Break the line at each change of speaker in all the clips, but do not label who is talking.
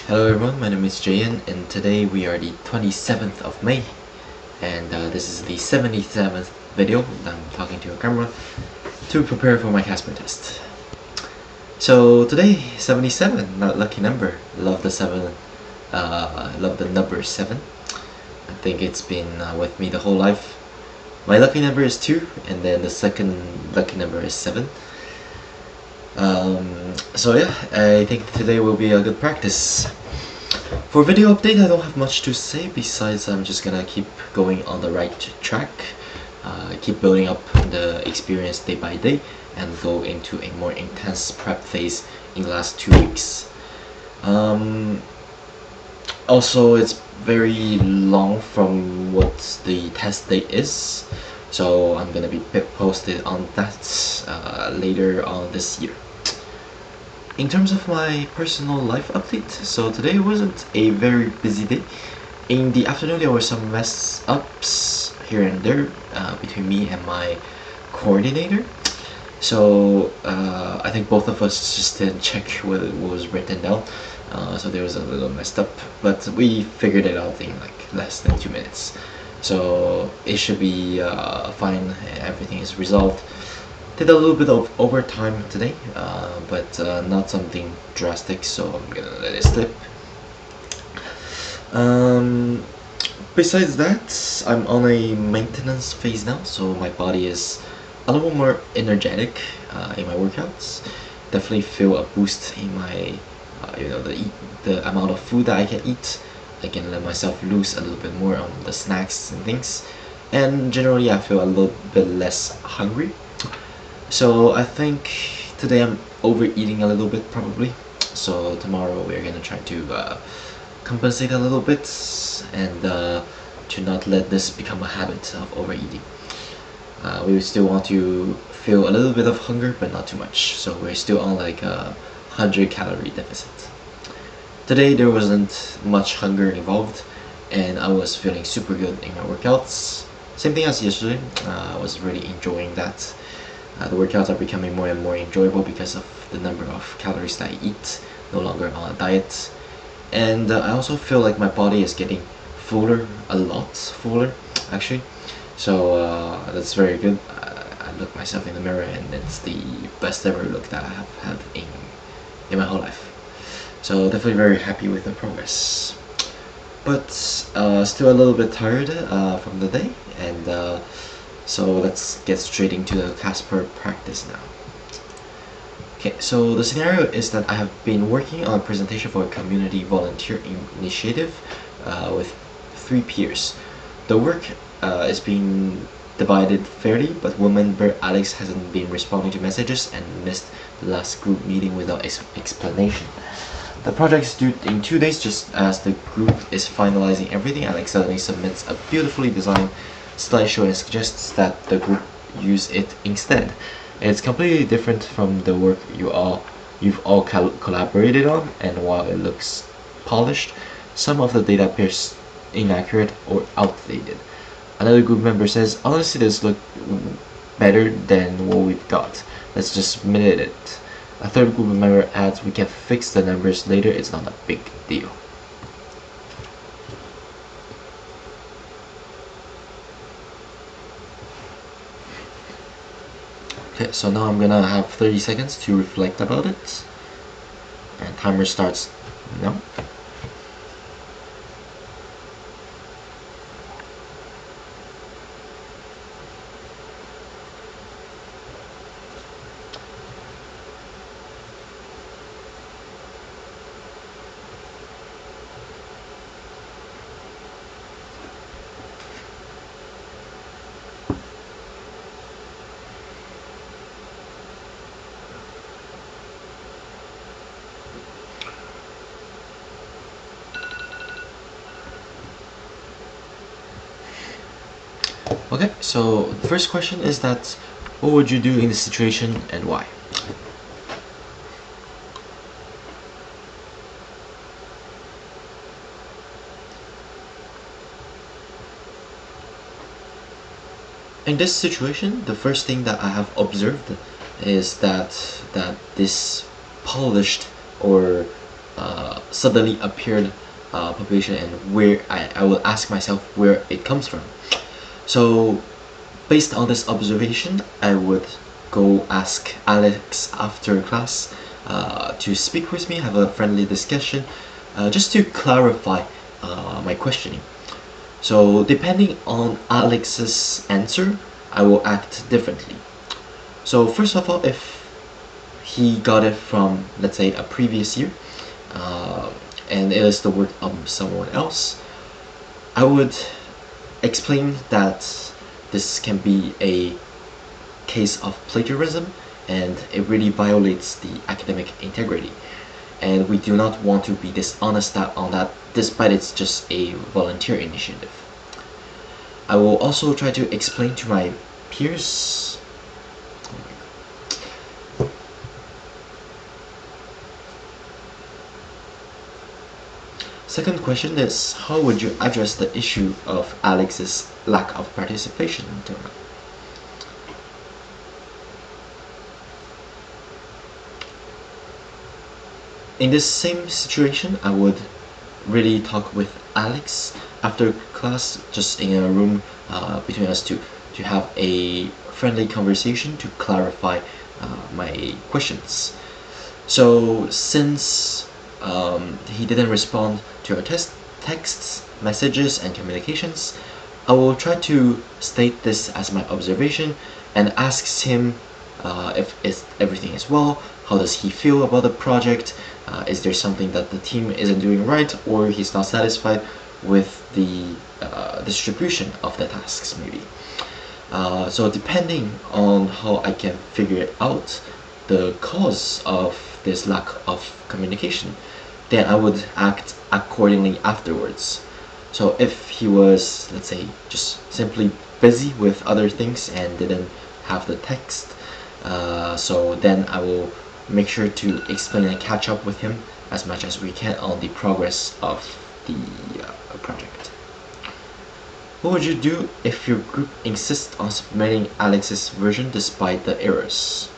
Hello everyone, my name is Jayan and today we are the 27th of May and this is the 77th video that I'm talking to a camera to prepare for my Casper test. So today, 77, not lucky number. Love the 7, love the number 7. I think it's been with me the whole life. My lucky number is 2 and then the second lucky number is 7. So yeah, I think today will be a good practice. For video update, I don't have much to say besides I'm just gonna keep going on the right track, keep building up the experience day by day, and go into a more intense prep phase in the last 2 weeks. Also, it's very long from what the test date is, so I'm gonna be posted on that later on this year. In terms of my personal life update, so today wasn't a very busy day. In the afternoon there were some mess ups here and there between me and my coordinator. So I think both of us just didn't check what was written down. So there was a little messed up, but we figured it out in like less than 2 minutes. So it should be fine, everything is resolved. Did a little bit of overtime today, but not something drastic, so I'm gonna let it slip. Besides that, I'm on a maintenance phase now, so my body is a little more energetic in my workouts. Definitely feel a boost in my, the amount of food that I can eat. I can let myself loose a little bit more on the snacks and things, and generally I feel a little bit less hungry. So I think today I'm overeating a little bit probably, so tomorrow we're gonna try to compensate a little bit and to not let this become a habit of overeating. We still want to feel a little bit of hunger but not too much, so we're still on like a 100-calorie deficit. Today there wasn't much hunger involved and I was feeling super good in my workouts. Same thing as yesterday, I was really enjoying that. The workouts are becoming more and more enjoyable because of the number of calories that I eat, no longer on a diet. And I also feel like my body is getting fuller, a lot fuller actually. So that's very good. I look myself in the mirror and it's the best ever look that I have had in my whole life. So definitely very happy with the progress. But still a little bit tired from the day, and so let's get straight into the Casper practice now. Okay, so the scenario is that I have been working on a presentation for a community volunteer initiative with 3 peers. The work is being divided fairly, but woman Alex hasn't been responding to messages and missed the last group meeting without explanation. The project is due in 2 days. Just as the group is finalizing everything, Alex suddenly submits a beautifully designed slideshow and suggests that the group use it instead. It's completely different from the work you've all collaborated on, and while it looks polished, some of the data appears inaccurate or outdated. Another group member says, honestly this looks better than what we've got. Let's just submit it. A third group member adds, we can fix the numbers later, it's not a big deal. Okay, so now I'm gonna have 30 seconds to reflect about it, and timer starts now. Okay, so the first question is that what would you do in this situation and why? In this situation, the first thing that I have observed is that this polished or suddenly appeared population, and where I will ask myself where it comes from. So based on this observation, I would go ask Alex after class to speak with me, have a friendly discussion, just to clarify my questioning. So depending on Alex's answer, I will act differently. So first of all, if he got it from, let's say, a previous year, uh, and it is the work of someone else, I would explain that this can be a case of plagiarism, and it really violates the academic integrity. And we do not want to be dishonest on that, despite it's just a volunteer initiative. I will also try to explain to my peers. Second question is, how would you address the issue of Alex's lack of participation in tournament? In this same situation, I would really talk with Alex after class, just in a room between us to have a friendly conversation to clarify my questions. So since he didn't respond to our texts, messages, and communications, I will try to state this as my observation and ask him if everything is well, how does he feel about the project, is there something that the team isn't doing right, or he's not satisfied with the distribution of the tasks maybe. So depending on how I can figure it out, the cause of this lack of communication, then I would act accordingly afterwards. So if he was, let's say, just simply busy with other things and didn't have the text, so then I will make sure to explain and catch up with him as much as we can on the progress of the project. What would you do if your group insists on submitting Alex's version despite the errors?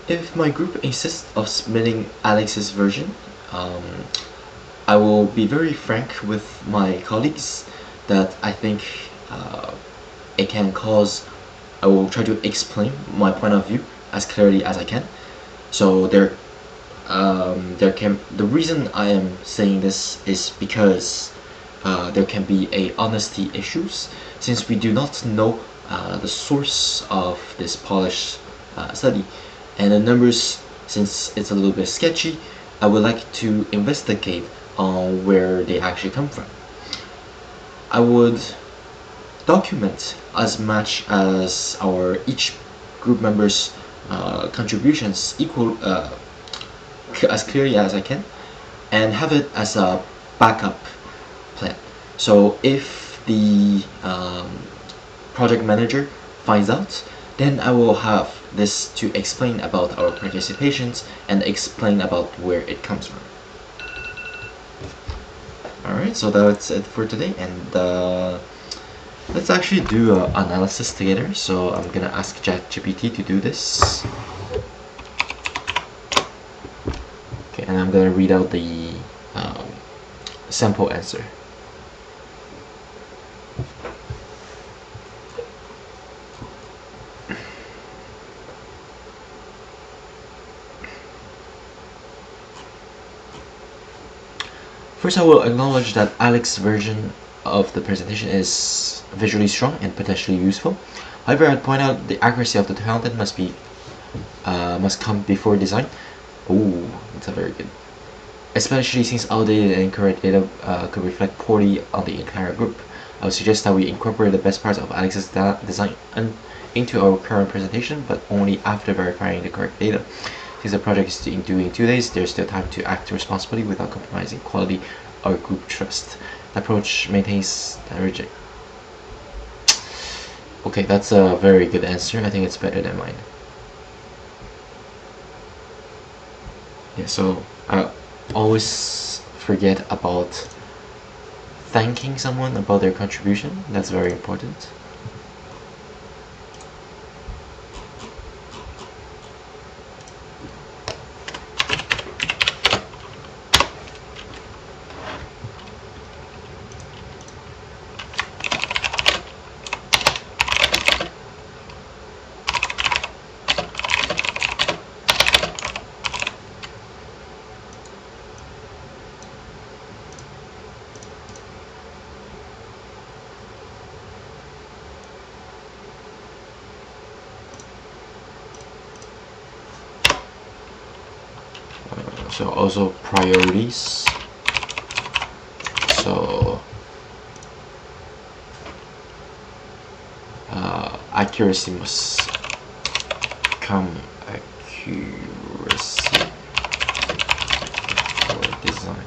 If my group insists of submitting Alex's version, um, I will be very frank with my colleagues that I think it can cause. I will try to explain my point of view as clearly as I can. So there can, the reason I am saying this is because there can be a honesty issues, since we do not know the source of this polished study, and the numbers, since it's a little bit sketchy, I would like to investigate on where they actually come from. I would document as much as our each group members contributions equal as clearly as I can, and have it as a backup plan. So if the project manager finds out, then I will have this to explain about our participations and explain about where it comes from. Alright, so that's it for today, and let's actually do an analysis together. So I'm gonna ask ChatGPT to do this. Okay, and I'm gonna read out the sample answer. First, I will acknowledge that Alex's version of the presentation is visually strong and potentially useful. However, I'd point out the accuracy of the content must come before design. Ooh, that's a very good. Especially since outdated and incorrect data could reflect poorly on the entire group. I would suggest that we incorporate the best parts of Alex's design into our current presentation, but only after verifying the correct data. Since the project is due in 2 days, there's still time to act responsibly without compromising quality or group trust. The approach maintains rigid. Okay, that's a very good answer. I think it's better than mine. Yeah, so I always forget about thanking someone about their contribution. That's very important. So also priorities. So accuracy must come accuracy for design.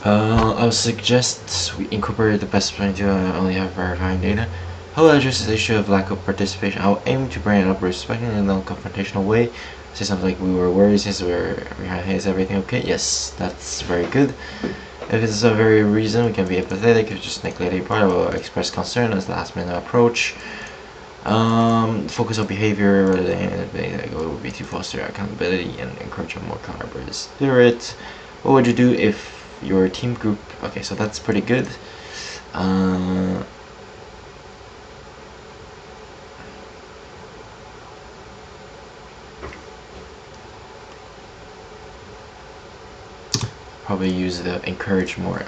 I would suggest we incorporate the best plan to only have verifying data. How will I address the issue of lack of participation? I will aim to bring it up respectfully in a non-confrontational way. Say something like, we were worried since we're behind. Is everything okay? Yes, that's very good. If it's a very reason, we can be empathetic. If just neglect a part, I will express concern as the last minute approach. Focus on behavior rather than it would be to foster accountability and encourage a more collaborative spirit. What would you do if your team group? Okay, so that's pretty good. Probably use the encourage more.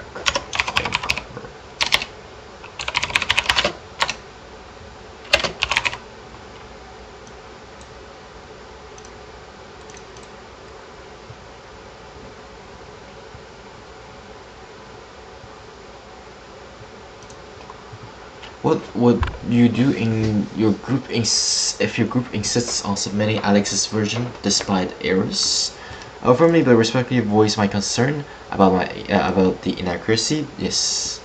What would you do in your group if your group insists on submitting Alex's version despite errors? I will firmly but respectfully voice my concern about the inaccuracy. Yes,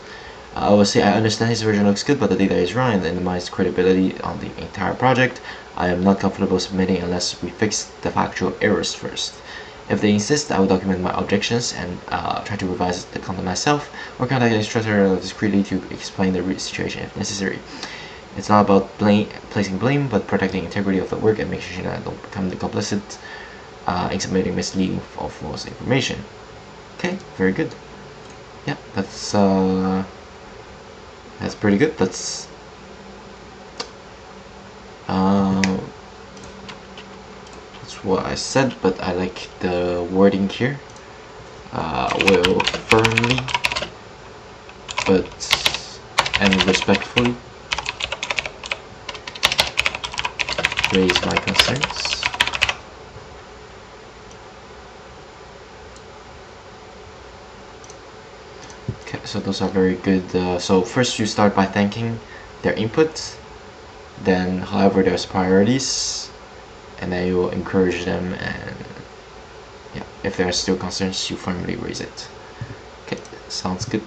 I will say I understand his version looks good, but the data is wrong and undermines credibility on the entire project. I am not comfortable submitting unless we fix the factual errors first. If they insist, I will document my objections and try to revise the content myself, or contact the instructor discreetly to explain the situation if necessary. It's not about placing blame, but protecting the integrity of the work and making sure that I don't become the complicit in submitting misleading or false information. Okay, very good. Yeah, that's pretty good. That's what I said, but I like the wording here. Will firmly and respectfully raise my concerns. Okay, so those are very good. So first you start by thanking their input, then however there's priorities, and then you will encourage them, and yeah, if there are still concerns, you firmly raise it. Okay, sounds good.